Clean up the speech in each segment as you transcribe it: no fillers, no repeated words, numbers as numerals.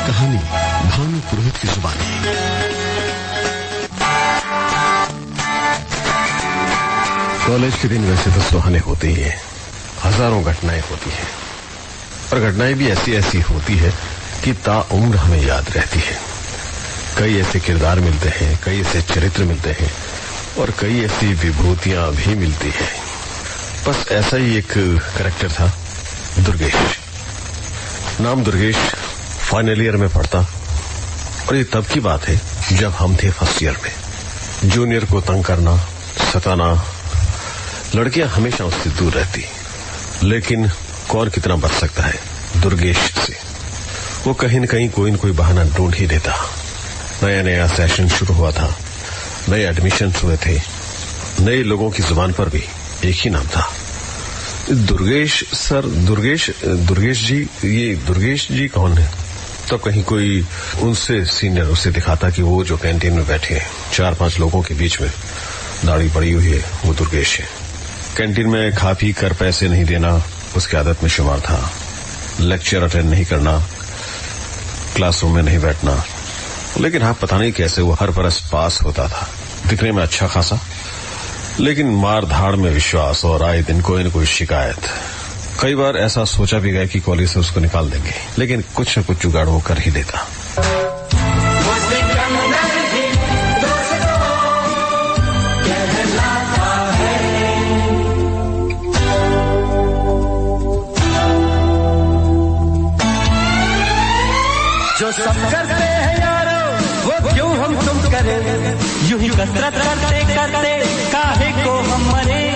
कहानी भानु पुरोहित की जुबानी। कॉलेज के दिन वैसे तो सुहाने होते ही हैं, हजारों घटनाएं होती हैं, और घटनाएं भी ऐसी ऐसी होती है कि ताउम्र हमें याद रहती है। कई ऐसे किरदार मिलते हैं, कई ऐसे चरित्र मिलते हैं, और कई ऐसी विभूतियां भी मिलती हैं। बस ऐसा ही एक कैरेक्टर था, दुर्गेश। नाम दुर्गेश फाइनल ईयर में पढ़ता, और ये तब की बात है जब हम थे फर्स्ट ईयर में। जूनियर को तंग करना, सताना, लड़कियां हमेशा उससे दूर रहती, लेकिन कौन कितना बच सकता है दुर्गेश से। वो कहीं न कहीं कोई न कोई बहाना ढूंढ ही देता। नया नया सेशन शुरू हुआ था, नए एडमिशन हुए थे, नए लोगों की जुबान पर भी एक ही नाम था, दुर्गेश सर। दुर्गेश जी, ये दुर्गेश जी कौन है? तो कहीं कोई उनसे सीनियर उसे दिखाता कि वो जो कैंटीन में बैठे हैं 4-5 लोगों के बीच में दाढ़ी पड़ी हुई है, वो दुर्गेश है। कैंटीन में खा पी कर पैसे नहीं देना उसकी आदत में शुमार था। लेक्चर अटेंड नहीं करना, क्लासरूम में नहीं बैठना, लेकिन हाँ पता नहीं कैसे वो हर बरस पास होता था। दिखने में अच्छा खासा, लेकिन मार धाड़ में विश्वास, और आए दिन कोई न कोई शिकायत। कई बार ऐसा सोचा भी गया कि कॉलेज से उसको निकाल देंगे, लेकिन कुछ न कुछ जुगाड़ वो कर ही देता। जो सब करते हैं यारो, वो क्यों हम तुम करें? यूं ही कसरत करते करते काहे को हम मरे?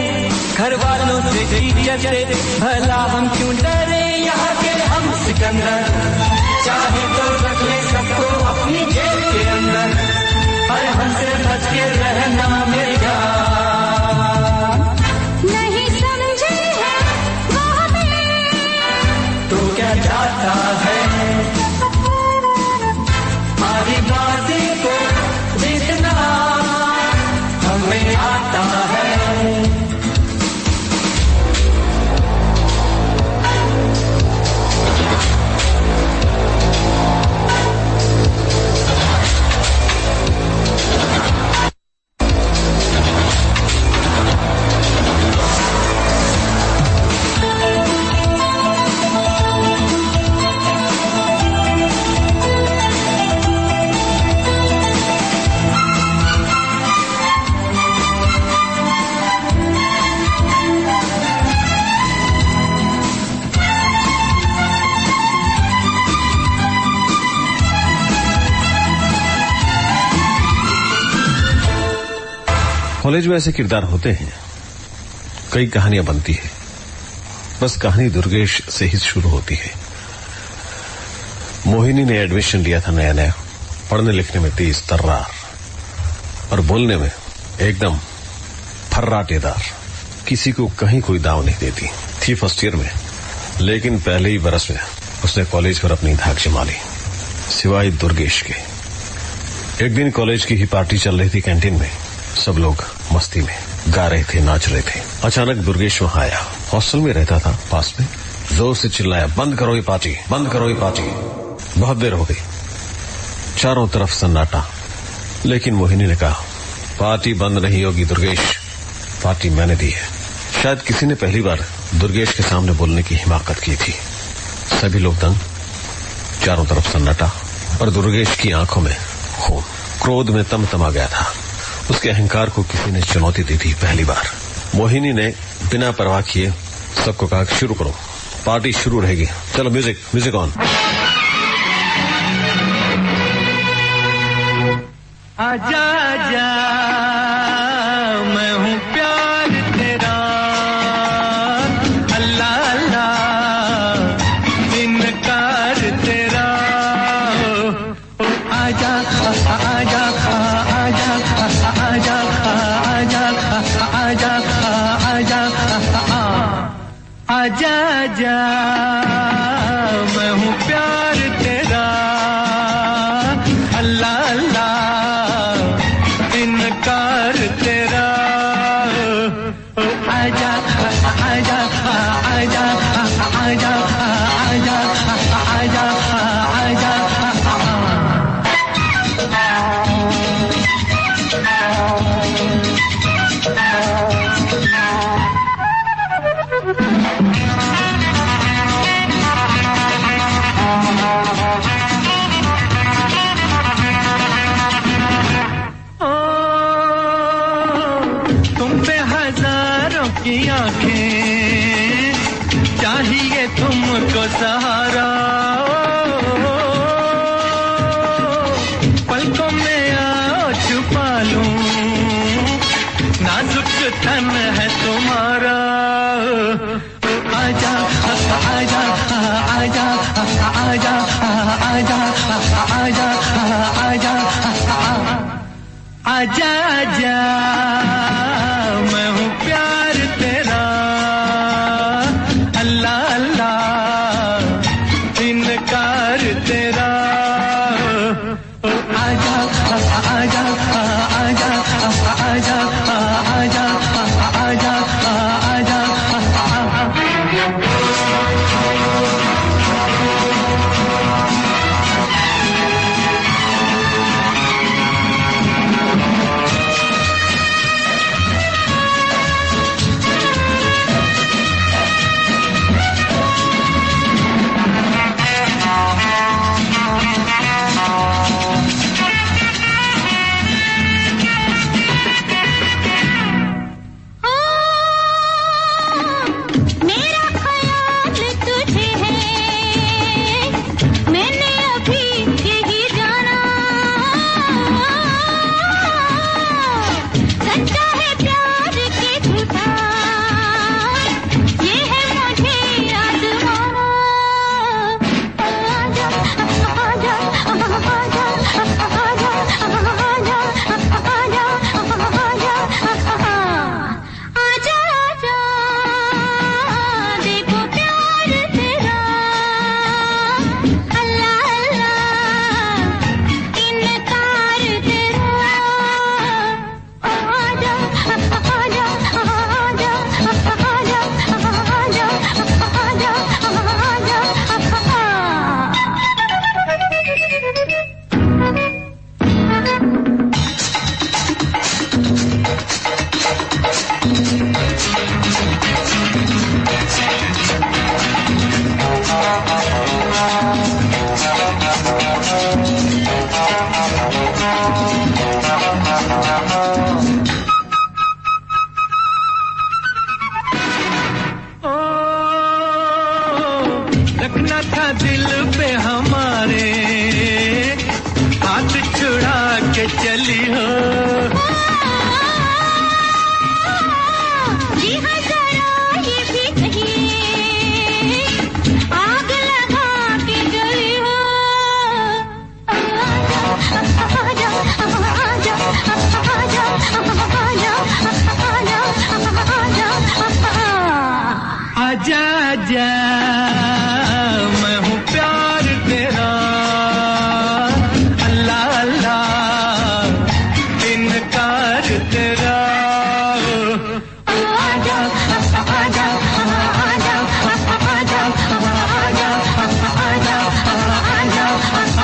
घर वालों से टीचर से भला हम क्यों डरे? यहाँ के हम सिकंदर, चाहे तो रख ले सबको अपनी जेब के अंदर, और हमसे बच के रहना मेरे यार। नहीं समझे है वो हमें, तो क्या जाता है हमारी बातें को जितना हमें आता है। कॉलेज में ऐसे किरदार होते हैं, कई कहानियां बनती है। बस कहानी दुर्गेश से ही शुरू होती है। मोहिनी ने एडमिशन लिया था नया नया, पढ़ने लिखने में तेज तर्रार, और बोलने में एकदम फर्राटेदार। किसी को कहीं कोई दाव नहीं देती थी फर्स्ट ईयर में, लेकिन पहले ही बरस में उसने कॉलेज पर अपनी धाक जमा ली, सिवाय दुर्गेश के। एक दिन कॉलेज की ही पार्टी चल रही थी कैंटीन में, सब लोग मस्ती में गा रहे थे, नाच रहे थे। अचानक दुर्गेश वहां आया। हॉस्टल में रहता था पास में। जोर से चिल्लाया, बंद करो ये पार्टी, बंद करो ये पार्टी। बहुत देर हो गई, चारों तरफ सन्नाटा, लेकिन मोहिनी ने कहा, पार्टी बंद नहीं होगी दुर्गेश, पार्टी मैंने दी है। शायद किसी ने पहली बार दुर्गेश के सामने बोलने की हिमाकत की थी। सभी लोग दंग, चारों तरफ सन्नाटा, और दुर्गेश की आंखों में खून, क्रोध में तम-तमा गया था। उसके अहंकार को किसी ने चुनौती दी थी पहली बार। मोहिनी ने बिना परवाह किए सबको कहा, शुरू करो, पार्टी शुरू रहेगी, चलो म्यूजिक ऑन। आजा आजा मैं हूँ प्यार तेरा, अल्लाह अल्लाह इनकार तेरा। आजा आजा आजा आजा आजा आजा आजा आजा, मैं हूँ प्यार तेरा, अल्लाह अल्लाह इनकार तेरा। आजा आजा आजा आजा आजा आजा आजा आजा आजा मैं हूँ प्यार तेरा, अल्लाह अल्लाह इनकार तेरा। आजा आजा आजा आजा आजा आजा आजा। रखना था दिल पे हमारे, हाथ छुड़ा के चली हो। जी हाँ जरा ये भी कहिए, आग लगा के जली हो। आजा आजा आजा आजा आजा आजा मैं हूँ प्यार तेरा, अल्लाह अल्लाह इनकार तेरा। आजा आजा आजा आजा आजा आजा आजा।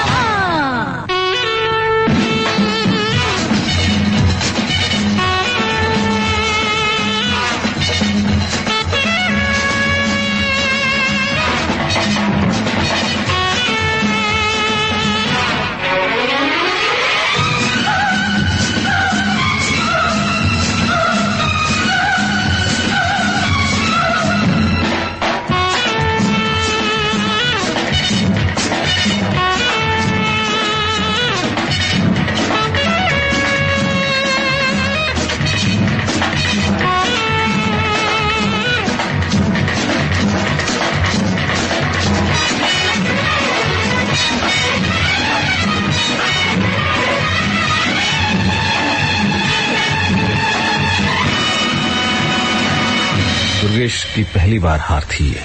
दुर्गेश की पहली बार हार थी ये।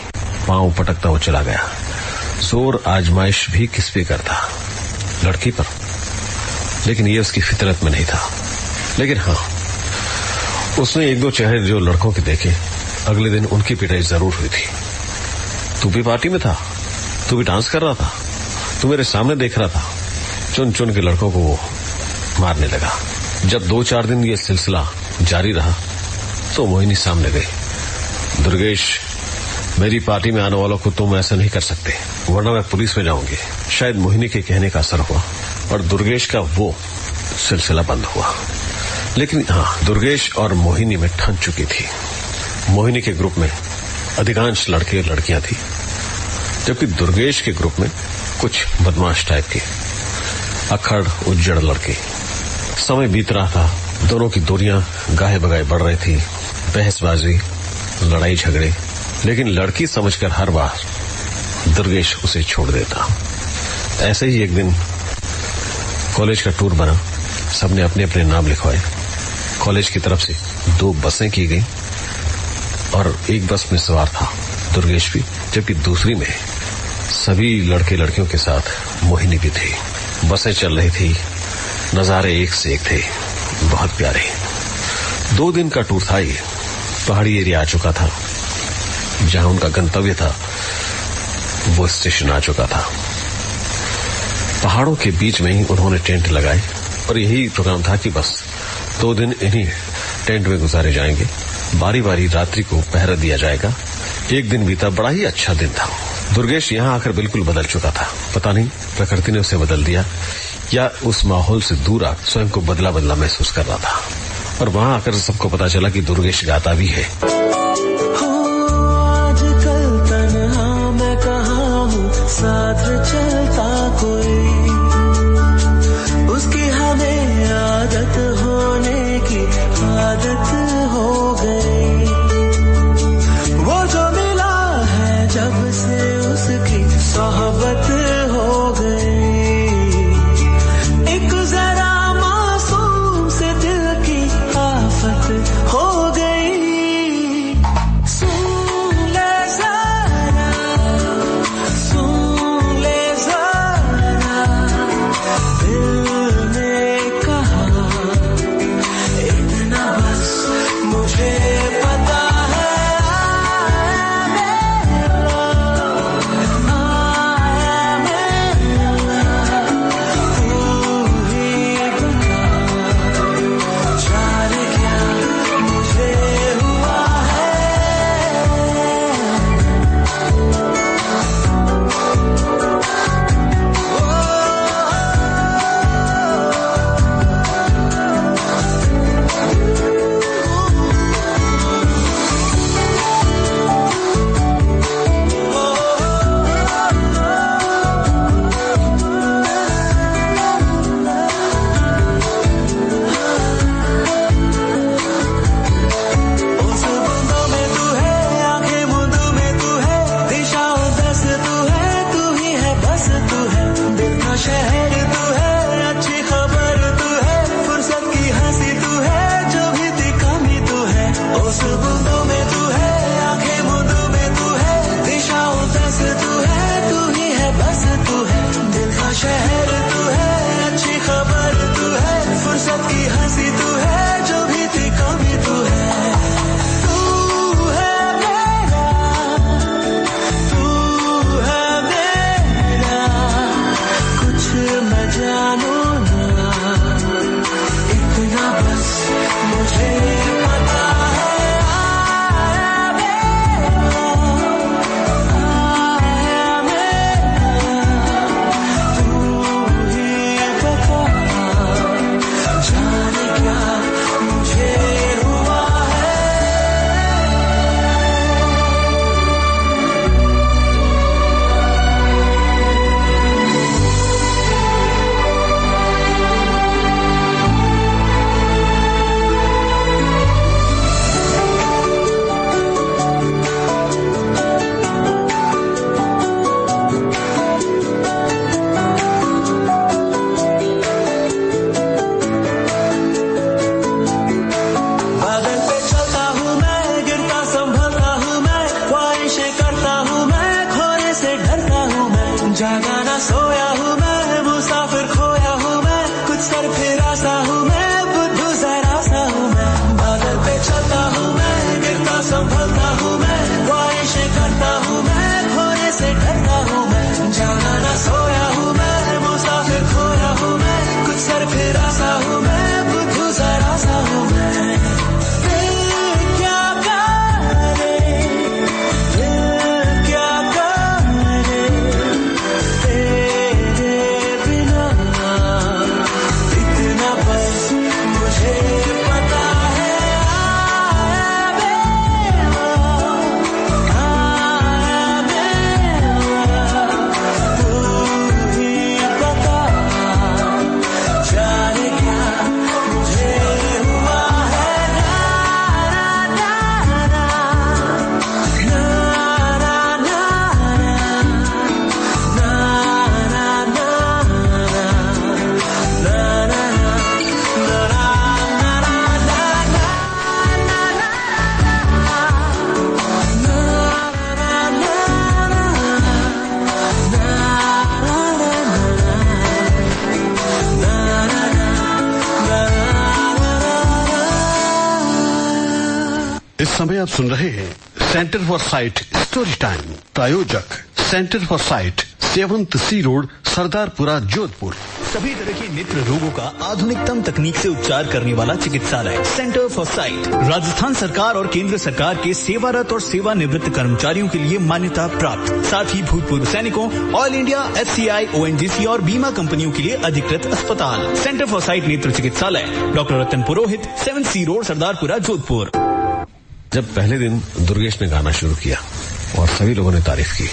पांव पटकता वो चला गया। जोर आजमाइश भी किस पे करता? लड़की पर। लेकिन ये उसकी फितरत में नहीं था। लेकिन हाँ, उसने एक दो चेहरे जो लड़कों के देखे, अगले दिन उनकी पिटाई जरूर हुई थी। तू भी पार्टी में था, तू भी डांस कर रहा था, तू मेरे सामने देख रहा था। चुन चुन के लड़कों को वो मारने लगा। जब 2-4 दिन ये सिलसिला जारी रहा तो मोहिनी सामने गई। दुर्गेश, मेरी पार्टी में आने वालों को तुम ऐसा नहीं कर सकते, वरना मैं पुलिस में जाऊंगी। शायद मोहिनी के कहने का असर हुआ और दुर्गेश का वो सिलसिला बंद हुआ। लेकिन हाँ, दुर्गेश और मोहिनी में ठन चुकी थी। मोहिनी के ग्रुप में अधिकांश लड़के और लड़कियां थी, जबकि दुर्गेश के ग्रुप में कुछ बदमाश टाइप के अखड़ उज्जड़ लड़के। समय बीत रहा था, दोनों की दूरियां गाहे बगाहे बढ़ रही थी। बहसबाजी, लड़ाई झगड़े, लेकिन लड़की समझकर हर बार दुर्गेश उसे छोड़ देता। ऐसे ही एक दिन कॉलेज का टूर बना। सबने अपने अपने नाम लिखवाए। कॉलेज की तरफ से 2 बसें की गई और एक बस में सवार था दुर्गेश भी, जबकि दूसरी में सभी लड़के लड़कियों के साथ मोहिनी भी थी। बसें चल रही थी, नजारे एक से एक थे, बहुत प्यारे। 2 दिन का टूर था ये। पहाड़ी एरिया आ चुका था, जहां उनका गंतव्य था वो स्टेशन आ चुका था। पहाड़ों के बीच में ही उन्होंने टेंट लगाए और यही प्रोग्राम था कि बस 2 दिन इन्हीं टेंट में गुजारे जाएंगे। बारी बारी रात्रि को पहरा दिया जाएगा। एक दिन बीता, बड़ा ही अच्छा दिन था। दुर्गेश यहां आकर बिल्कुल बदल चुका था। पता नहीं प्रकृति ने उसे बदल दिया या उस माहौल से दूर आ स्वयं को बदला बदला महसूस कर रहा था। और वहां आकर सबको पता चला कि दुर्गेश गाता भी है। आजकल तन्हा मैं कहाँ हूँ, साथ चलता कोई, उसकी हमें आदत होने की आदत हो गई। वो जो मिला है जब से उसकी सोहबत हो गई। एक जरा मासूम से दिल की आफत हो गई। सुन ले जरा, सुन ले जरा, दिल ने कहा इतना बस मुझे पता है। इस समय आप सुन रहे हैं centre for sight story time. प्रायोजक centre for sight, 7th C road, Sardarpura, Jodhpur. सभी तरह के नेत्र रोगों का आधुनिकतम तकनीक से उपचार करने वाला चिकित्सालय सेंटर फॉर साइट राजस्थान सरकार और केंद्र सरकार के सेवारत और सेवानिवृत्त कर्मचारियों के लिए मान्यता प्राप्त, साथ ही भूतपूर्व सैनिकों, ऑल इंडिया FCI, ONGC और बीमा कंपनियों के लिए अधिकृत अस्पताल सेंटर फॉर साइट नेत्र चिकित्सालय, डॉक्टर रतन पुरोहित, 7th C road, Sardarpura, Jodhpur. जब पहले दिन दुर्गेश ने गाना शुरू किया और सभी लोगों ने तारीफ की,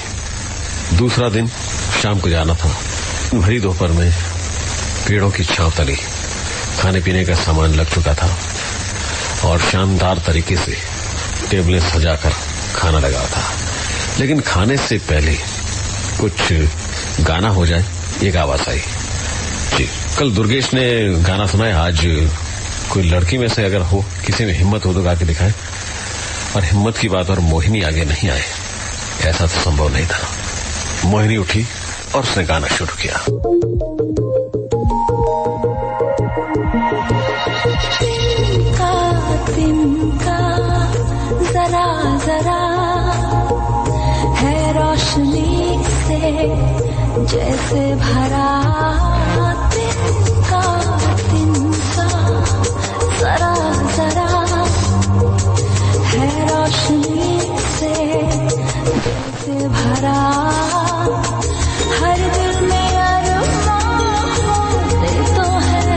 दूसरा दिन शाम को जाना था। भरी दोपहर में पेड़ों की छांव तली, खाने पीने का सामान लग चुका था और शानदार तरीके से टेबलें सजाकर खाना लगा था। लेकिन खाने से पहले कुछ गाना हो जाए, एक आवाज आई। जी, कल दुर्गेश ने गाना सुनाया। आज कोई लड़की में से अगर हो, किसी में हिम्मत हो तो गा के दिखाए। और हिम्मत की बात और मोहिनी आगे नहीं आए, ऐसा तो संभव नहीं था। मोहिनी उठी और उसने गाना शुरू किया। तिनका जरा जरा है रोशनी से जैसे भरा, तिनका जरा जरा है रोशनी से जैसे भरा, हर दिल में अरमान होते तो है,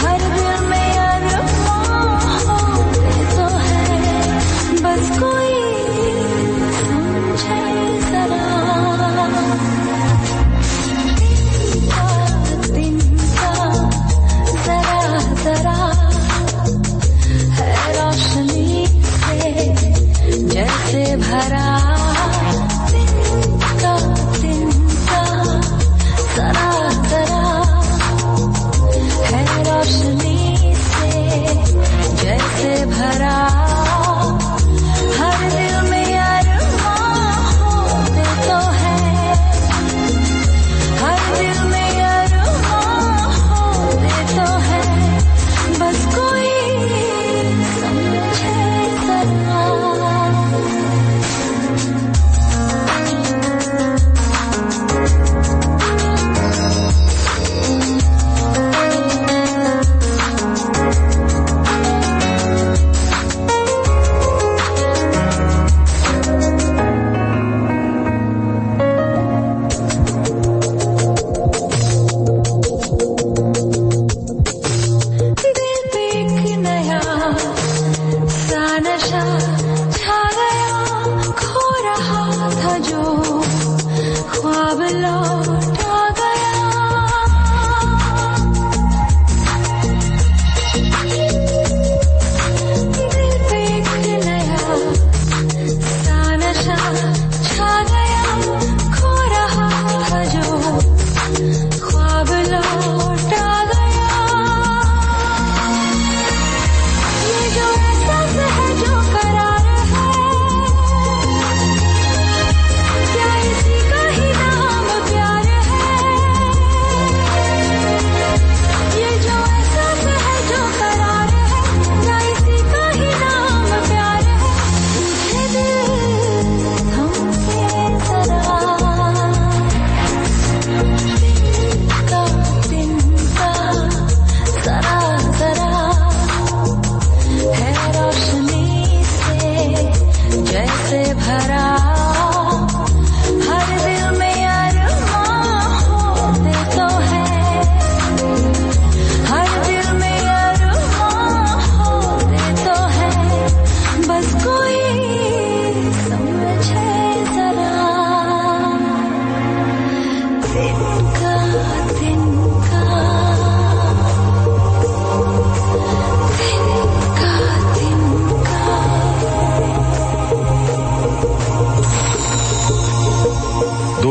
हर दिल में अरमान होते तो है, बस कोई समझे जरा, तिनका जरा जरा है रोशनी से जैसे भरा, तिनका जरा जरा है रोशनी से जैसे भरा, हर दिल में अरमान होते तो है, हर दिल में अरमान होते तो है, बस कोई समझे जरा।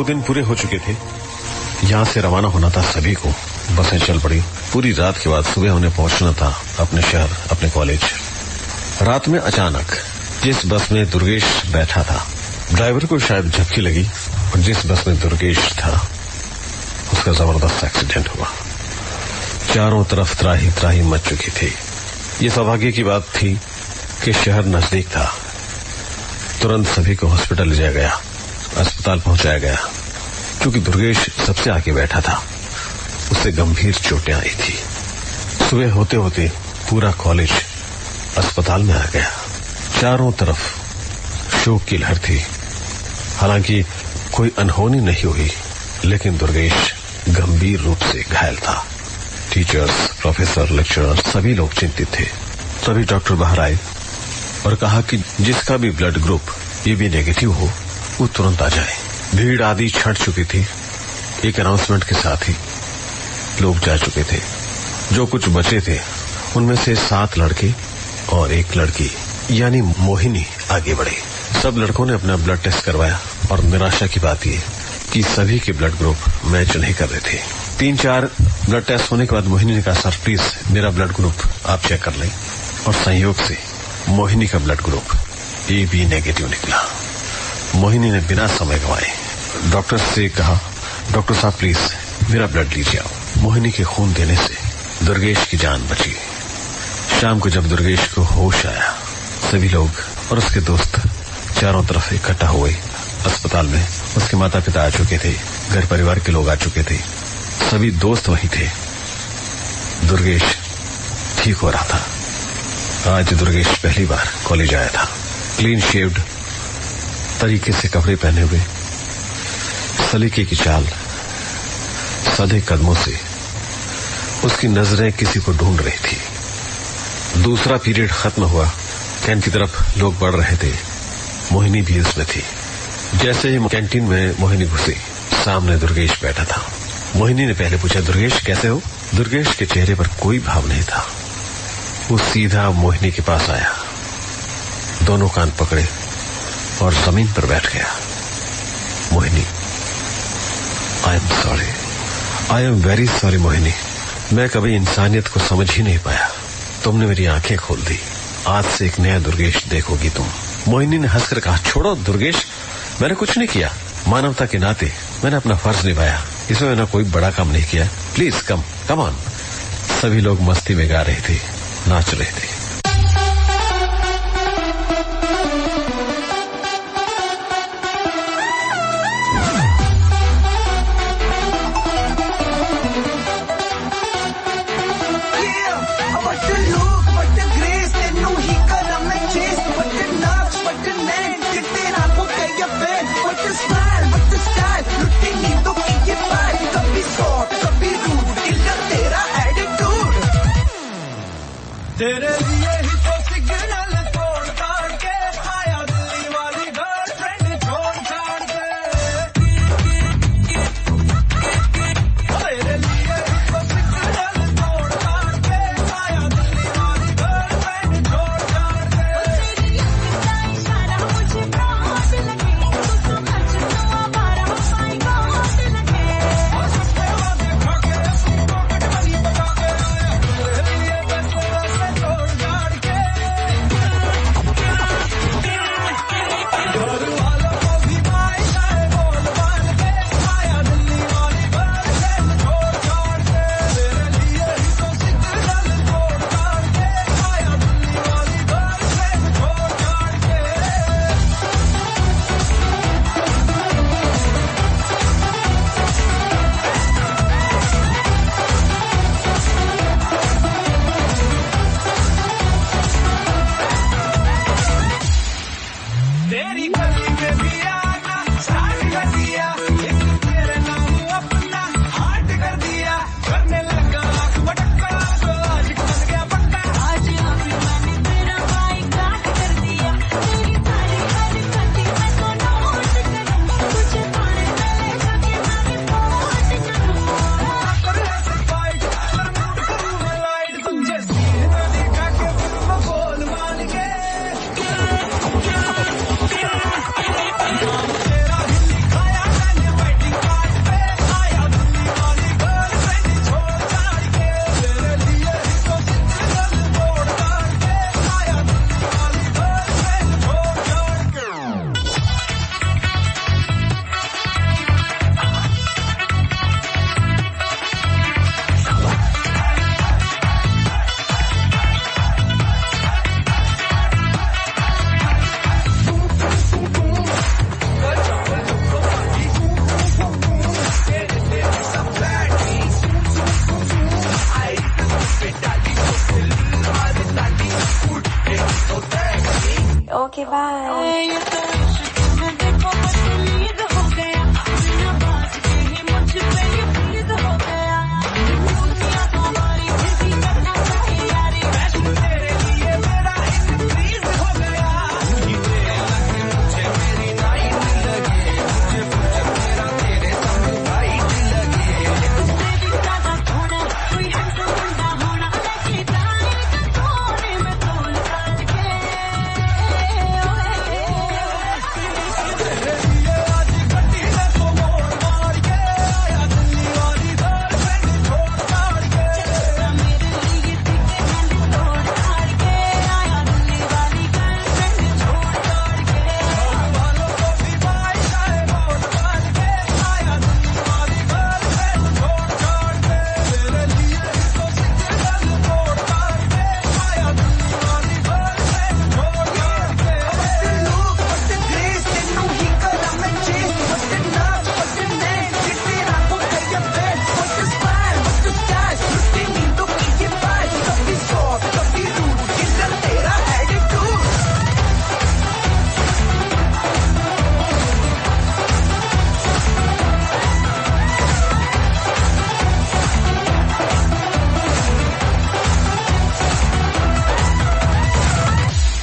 दिन पूरे हो चुके थे। यहां से रवाना होना था सभी को। बसें चल पड़ी। पूरी रात के बाद सुबह उन्हें पहुंचना था अपने शहर, अपने कॉलेज। रात में अचानक जिस बस में दुर्गेश बैठा था, ड्राइवर को शायद झपकी लगी और जिस बस में दुर्गेश था उसका जबरदस्त एक्सीडेंट हुआ। चारों तरफ त्राही त्राही मच चुकी थी। ये सौभाग्य की बात थी कि शहर नजदीक था। तुरंत सभी को हॉस्पिटल ले जाया गया, अस्पताल पहुंचाया गया। क्योंकि दुर्गेश सबसे आगे बैठा था, उसे गंभीर चोटें आई थी। सुबह होते होते पूरा कॉलेज अस्पताल में आ गया। चारों तरफ शोक की लहर थी। हालांकि कोई अनहोनी नहीं हुई, लेकिन दुर्गेश गंभीर रूप से घायल था। टीचर्स, प्रोफेसर, लेक्चरर सभी लोग चिंतित थे। तभी डॉक्टर बाहर आए और कहा कि जिसका भी ब्लड ग्रुप AB नेगेटिव हो वो तुरंत आ जाए। भीड़ आदि छट चुकी थी। एक अनाउंसमेंट के साथ ही लोग जा चुके थे। जो कुछ बचे थे उनमें से 7 लड़के और 1 लड़की यानी मोहिनी आगे बढ़े। सब लड़कों ने अपना ब्लड टेस्ट करवाया और निराशा की बात यह कि सभी के ब्लड ग्रुप मैच नहीं कर रहे थे। 3-4 ब्लड टेस्ट होने के बाद मोहिनी ने कहा, सर प्लीज मेरा ब्लड ग्रुप आप चेक कर लें। और संयोग से मोहिनी का ब्लड ग्रुप AB नेगेटिव निकला। मोहिनी ने बिना समय गंवाए डॉक्टर से कहा, डॉक्टर साहब प्लीज मेरा ब्लड लीजिए आओ। मोहिनी के खून देने से दुर्गेश की जान बची। शाम को जब दुर्गेश को होश आया, सभी लोग और उसके दोस्त चारों तरफ इकट्ठा हुए। अस्पताल में उसके माता पिता आ चुके थे, घर परिवार के लोग आ चुके थे, सभी दोस्त वहीं थे। दुर्गेश ठीक हो रहा था। आज दुर्गेश पहली बार कॉलेज आया था। क्लीन शेव्ड, तरीके से कपड़े पहने हुए, सलीके की चाल, सादे कदमों से उसकी नजरें किसी को ढूंढ रही थी। दूसरा पीरियड खत्म हुआ, कैंटीन की तरफ लोग बढ़ रहे थे। मोहिनी भी उसमें थी। जैसे ही कैंटीन में मोहिनी घुसी, सामने दुर्गेश बैठा था। मोहिनी ने पहले पूछा, दुर्गेश कैसे हो? दुर्गेश के चेहरे पर कोई भाव नहीं था। वो सीधा मोहिनी के पास आया, दोनों कान पकड़े और जमीन पर बैठ गया। Mohini, I am sorry, I am very sorry Mohini. मैं कभी इंसानियत को समझ ही नहीं पाया। तुमने मेरी आंखें खोल दी। आज से एक नया दुर्गेश देखोगी तुम। मोहिनी ने हंसकर कहा, छोड़ो दुर्गेश, मैंने कुछ नहीं किया। मानवता के नाते मैंने अपना फर्ज निभाया। इसमें मैंने कोई बड़ा काम नहीं किया। Please come on. सभी लोग मस्ती में गा रहे थे, नाच रहे थे। तेरे लिए ही तो सिग्नल तोड़ ताड़ के आया दिल्ली वाली गर्लफ्रेंड छोड़ छाड़ के। तेरे लिए ही तो सिग्नल तोड़ ताड़ के आया दिल्ली वाली गर्लफ्रेंड छोड़ छाड़ के। तेरी इशारा मुझे बहुत लगे, तू तो खर्च तो आवारा पाई बहुत लगे। और सस्ते वादे खा के अपनी पॉकेट मनी बचा के आया। तेरे लिए बस तोड़ बाय।